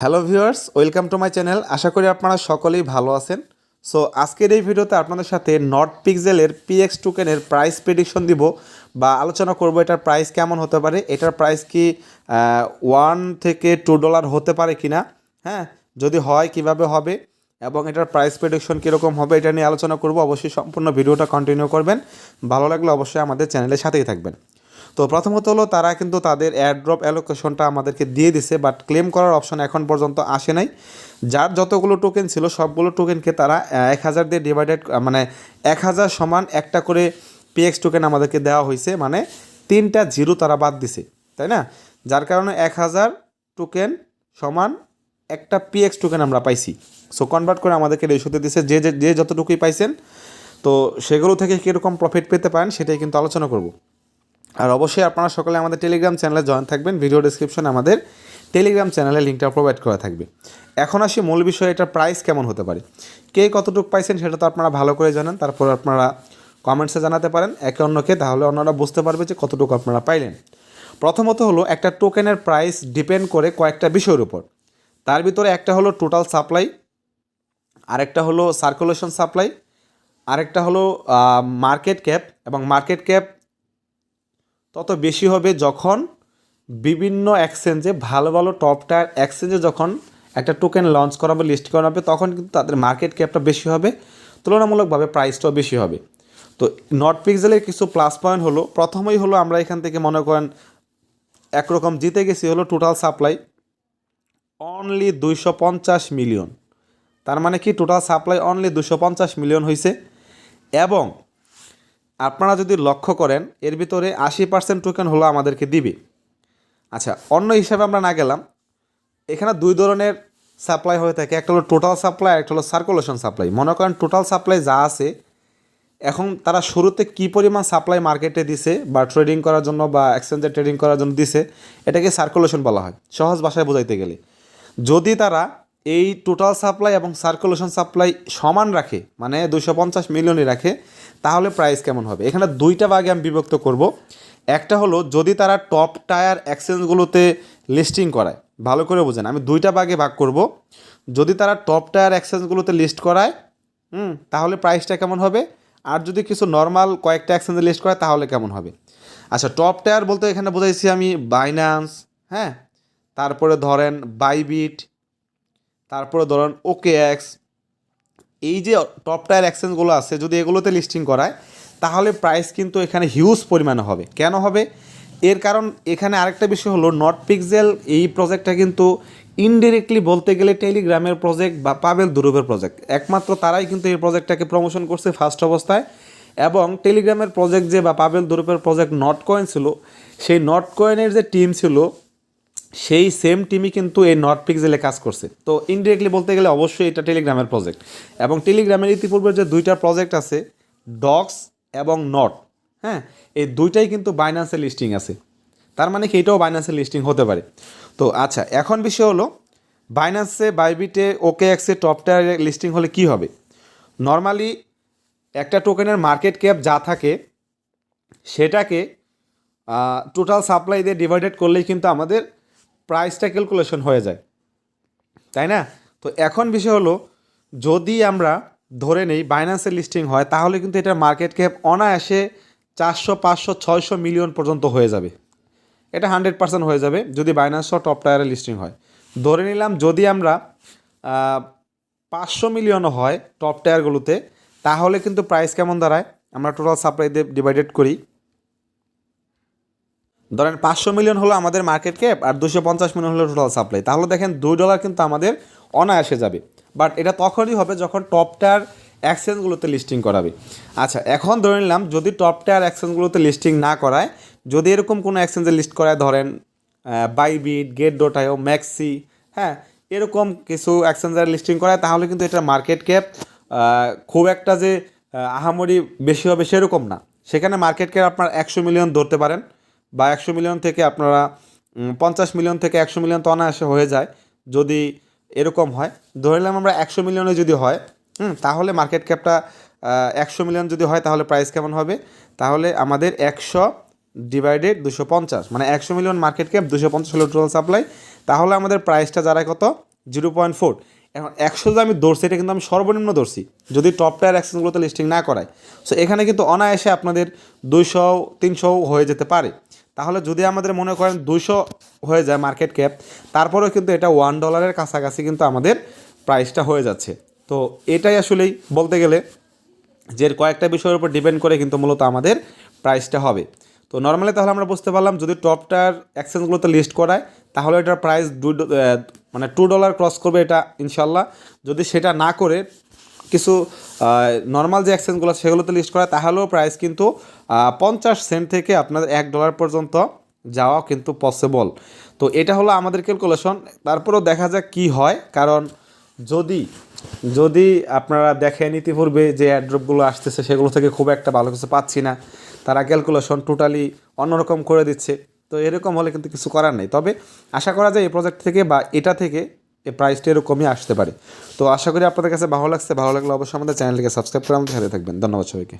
Hello viewers, welcome to my channel. আশা করি আপনারা সকলেই ভালো আছেন। সো আজকের এই ভিডিওতে আপনাদের সাথে নট পিক্সেলের পিএক্স টোকেনের প্রাইস প্রেডিকশন দিব বা আলোচনা করব এটার প্রাইস কেমন হতে পারে, এটার প্রাইস কি $1 থেকে $2 হতে পারে কিনা, হ্যাঁ, যদি হয় কিভাবে হবে এবং এটার প্রাইস প্রেডিকশন কীরকম হবে এটা নিয়ে আলোচনা করব। অবশ্যই সম্পূর্ণ ভিডিওটা কন্টিনিউ করবেন। ভালো লাগলে অবশ্যই আমাদের চ্যানেলের সাথেই থাকবেন। তো প্রথমত হলো তারা কিন্তু তাদের এয়ারড্রপ অ্যালোকেশনটা আমাদেরকে দিয়ে দিছে, বাট ক্লেম করার অপশন এখন পর্যন্ত আসে নাই। যার যতগুলো টোকেন ছিল সবগুলো টোকেনকে তারা 1000 দিয়ে ডিভাইডেড, মানে 1000 সমান একটা করে পিএক্স টোকেন আমাদেরকে দেওয়া হয়েছে, মানে 3টা জিরো তারা বাদ দিছে, তাই না? যার কারণে 1000 টোকেন সমান একটা পিএক্স টোকেন আমরা পাইছি। সো কনভার্ট করে আমাদেরকে রেশোতে দিছে, যে যে যে যতটুকুই পাইছেন, তো সেগুলো থেকে কীরকম প্রফিট পেতে পারেন সেটাই কিন্তু আলোচনা করব। আর অবশ্যই আপনারা সকলে আমাদের টেলিগ্রাম চ্যানেলে জয়েন থাকবেন। ভিডিও ডিসক্রিপশনে আমাদের টেলিগ্রাম চ্যানেলের লিঙ্কটা প্রোভাইড করা থাকবে। এখন আসি মূল বিষয়ে, এটার প্রাইস কেমন হতে পারে। কে কতটুকু পাইছেন সেটা তো আপনারা ভালো করে জানেন, তারপর আপনারা কমেন্টসে জানাতে পারেন একে অন্যকে, তাহলে অন্যরা বুঝতে পারবে যে কতটুকু আপনারা পাইলেন। প্রথমত হলো একটা টোকেনের প্রাইস ডিপেন্ড করে কয়েকটা বিষয়ের উপর। তার ভিতরে একটা হলো টোটাল সাপ্লাই, আরেকটা হলো সার্কুলেশন সাপ্লাই, আরেকটা হলো মার্কেট ক্যাপ। এবং মার্কেট ক্যাপ তত বেশি হবে যখন বিভিন্ন এক্সচেঞ্জে ভালো ভালো টপ টায়ার এক্সচেঞ্জে যখন একটা টোকেন লঞ্চ করা হবে, লিস্ট করা হবে, তখন কিন্তু তাদের মার্কেট ক্যাপটা বেশি হবে, তুলনামূলকভাবে প্রাইসটাও বেশি হবে। তো নট পিক্সেলের কিছু প্লাস পয়েন্ট হলো, প্রথমেই হলো আমরা এখান থেকে মনে করেন একরকম জিতে গেছি হলো টোটাল সাপ্লাই অনলি 250 মিলিয়ন। তার মানে কি টোটাল সাপ্লাই অনলি 250 মিলিয়ন হয়েছে। এবং আপনারা যদি লক্ষ্য করেন এর ভিতরে 80% টোকেন হলো আমাদেরকে দিবে। আচ্ছা, অন্য হিসাবে আমরা না গেলাম, এখানে দুই ধরনের সাপ্লাই হয়ে থাকে, একটা হলো টোটাল সাপ্লাই, একটা হলো সার্কুলেশন সাপ্লাই। মনে করেন টোটাল সাপ্লাই যা আছে, এখন তারা শুরুতে কী পরিমাণ সাপ্লাই মার্কেটে দিছে বা ট্রেডিং করার জন্য বা এক্সচেঞ্জে ট্রেডিং করার জন্য দিছে, এটাকে সার্কুলেশন বলা হয় সহজ ভাষায় বোঝাইতে গেলে। যদি তারা এই টোটাল সাপ্লাই এবং সার্কুলেশন সাপ্লাই সমান রাখে, মানে 250 মিলিয়নই রাখে, তাহলে প্রাইস কেমন হবে। এখানে দুইটা ভাগে আমি বিভক্ত করব। একটা হলো যদি তারা টপ টায়ার এক্সচেঞ্জগুলোতে লিস্টিং করায়, ভালো করে বোঝেন, আমি দুইটা ভাগে ভাগ করব। যদি তারা টপ টায়ার এক্সচেঞ্জগুলোতে লিস্ট করায়, তাহলে প্রাইসটা কেমন হবে। আর যদি কিছু নর্মাল কয়েকটা এক্সচেঞ্জে লিস্ট করায় তাহলে কেমন হবে। আচ্ছা, টপ টায়ার বলতে এখানে বোঝাইছি আমি বাইন্যান্স, হ্যাঁ, তারপরে ধরেন বাইবিট, তারপরে ধরেন ওকেএক্স, এই যে টপ টায়ার এক্সচেঞ্জগুলো আছে, যদি এগুলোতে লিস্টিং করায় তাহলে প্রাইস কিন্তু এখানে হিউজ পরিমাণে হবে। কেন হবে? এর কারণ এখানে আরেকটা বিষয় হলো, নট পিক্সেল এই প্রজেক্টটা কিন্তু ইনডিরেক্টলি বলতে গেলে টেলিগ্রামের প্রজেক্ট বা পাবেল দুরুবের প্রজেক্ট, একমাত্র তারাই কিন্তু এই প্রজেক্টটাকে প্রমোশন করছে ফার্স্ট অবস্থায়। এবং টেলিগ্রামের প্রজেক্ট যে বা পাবেল দুরুপের প্রজেক্ট নট কয়েন ছিল, সেই নট কয়েনের যে টিম ছিল, সেই সেম টিমই কিন্তু এই নট পিক্সেলে কাজ করছে। তো ইনডিরেক্টলি বলতে গেলে অবশ্যই এটা টেলিগ্রামের প্রজেক্ট। এবং টেলিগ্রামের ইতিপূর্বে যে দুইটা প্রজেক্ট আছে, ডক্স এবং নট, হ্যাঁ, এই দুইটাই কিন্তু বাইন্যান্সের লিস্টিং আছে। তার মানে কি এটাও বাইন্যান্সের লিস্টিং হতে পারে। তো আচ্ছা, এখন বিষয় হলো বাইন্যান্সে, বাইবিটে, ওকেএক্সে টপ টায়ার লিস্টিং হলে কি হবে। নর্মালি একটা টোকেনের মার্কেট ক্যাপ যা থাকে সেটাকে টোটাল সাপ্লাই দিয়ে ডিভাইডেড করলেই কিন্তু আমাদের প্রাইসটা ক্যালকুলেশন হয়ে যায়, তাই না? তো এখন বিষয় হলো, যদি আমরা ধরে নেই বাইন্যান্সের লিস্টিং হয়, তাহলে কিন্তু এটার মার্কেট ক্যাপ অনায়াসে 400, 500, 600 মিলিয়ন পর্যন্ত হয়ে যাবে। এটা 100% হয়ে যাবে যদি বাইন্যান্স টপ টায়ারে লিস্টিং হয়। ধরে নিলাম যদি আমরা 500 মিলিয়নও হয় টপ টায়ারগুলোতে, তাহলে কিন্তু প্রাইস কেমন দাঁড়ায়, আমরা টোটাল সাপ্লাই দিয়ে ডিভাইডেড করি। ধরেন 500 মিলিয়ন হলো আমাদের মার্কেট ক্যাপ আর 250 মিলিয়ন হলো টোটাল সাপ্লাই, তাহলে দেখেন $2 কিন্তু আমাদের অনায়াসে যাবে। বাট এটা তখনই হবে যখন টপ টায়ার এক্সচেঞ্জগুলোতে লিস্টিং করাবে। আচ্ছা, এখন ধরে নিলাম যদি টপ টায়ার এক্সচেঞ্জগুলোতে লিস্টিং না করায়, যদি এরকম কোনো এক্সচেঞ্জে লিস্ট করায়, ধরেন বাইবিট, গেট.io, ম্যাক্সি, হ্যাঁ, এরকম কিছু এক্সচেঞ্জার লিস্টিং করায়, তাহলে কিন্তু এটার মার্কেট ক্যাপ খুব একটা যে আহামরি বেশি হবে সেরকম না। সেখানে মার্কেট ক্যাপ আপনার 100 মিলিয়ন ধরতে পারেন, বা 100 মিলিয়ন থেকে আপনারা 50 মিলিয়ন থেকে 100 মিলিয়ন তো অনায়াসে হয়ে যায় যদি এরকম হয়। ধরে নিলাম আমরা 100 মিলিয়নে যদি হয়, তাহলে মার্কেট ক্যাপটা 100 মিলিয়ন যদি হয়, তাহলে প্রাইস কেমন হবে। তাহলে আমাদের 100 ডিভাইডেড 250, মানে 100 মিলিয়ন মার্কেট ক্যাপ, 250 হলো টোটাল সাপ্লাই, তাহলে আমাদের প্রাইসটা দাঁড়ায় কত, 0.4। এখন 100 যে আমি ধরছি এটা কিন্তু আমি সর্বনিম্ন ধরছি, যদি টপ টায়ার এক্সচেঞ্জগুলোতে লিস্টিং না করায়। সো এখানে কিন্তু অনায়াসে আপনাদের 200-300 হয়ে যেতে পারে। তাহলে যদি আমাদের মনে করেন 200 হয়ে যায় মার্কেট ক্যাপ, তারপরেও কিন্তু এটা $1 কাছাকাছি কিন্তু আমাদের প্রাইসটা হয়ে যাচ্ছে। তো এটাই আসলেই বলতে গেলে যে কয়েকটা বিষয়ের উপর ডিপেন্ড করে কিন্তু মূলত আমাদের প্রাইসটা হবে। তো নর্মালি তাহলে আমরা বুঝতে পারলাম যদি টপ টায়ার এক্সচেঞ্জগুলোতে লিস্ট করায় তাহলে এটার প্রাইস মানে $2 ক্রস করবে এটা ইনশাল্লাহ। যদি সেটা না করে কিছু নর্মাল যে এক্সচেঞ্জগুলো সেগুলোতে লিস্ট করা, তাহলেও প্রাইস কিন্তু 50 সেন্ট থেকে আপনাদের $1 পর্যন্ত যাওয়া কিন্তু পসিবল। তো এটা হলো আমাদের ক্যালকুলেশন। তারপরেও দেখা যাক কী হয়, কারণ যদি যদি আপনারা দেখেন ইতিপূর্বে যে অ্যাড্রপগুলো আসতেছে সেগুলো থেকে খুব একটা ভালো কিছু পাচ্ছি না, তারা ক্যালকুলেশন টোটালি অন্যরকম করে দিচ্ছে। তো এরকম হলে কিন্তু কিছু করার নেই। তবে আশা করা যায় এই প্রজেক্ট থেকে বা এটা থেকে এই প্রাইসটা এরকমই আসতে পারে। তো আশা করি আপনাদের কাছে ভালো লাগছে। ভালো লাগলে অবশ্যই আমাদের চ্যানেলটিকে সাবস্ক্রাইব করে আমাদের সাথে থাকবেন। ধন্যবাদ সবাইকে।